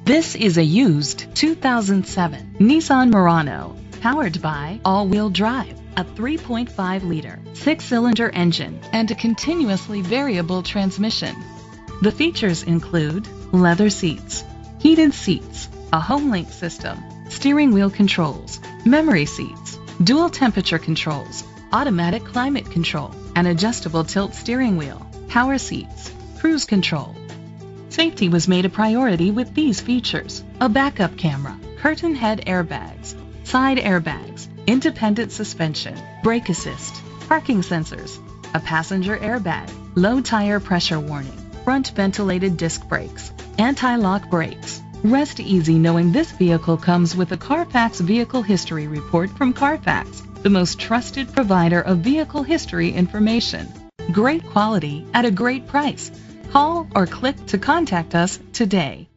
This is a used 2007 Nissan Murano, powered by all-wheel drive, a 3.5-liter, 6-cylinder engine, and a continuously variable transmission. The features include leather seats, heated seats, a HomeLink system, steering wheel controls, memory seats, dual temperature controls, automatic climate control, an adjustable tilt steering wheel, power seats, cruise control. Safety was made a priority with these features: a backup camera, curtain head airbags, side airbags, independent suspension, brake assist, parking sensors, a passenger airbag, low tire pressure warning, front ventilated disc brakes, anti-lock brakes. Rest easy knowing this vehicle comes with a Carfax Vehicle History Report from Carfax, the most trusted provider of vehicle history information. Great quality at a great price. Call or click to contact us today.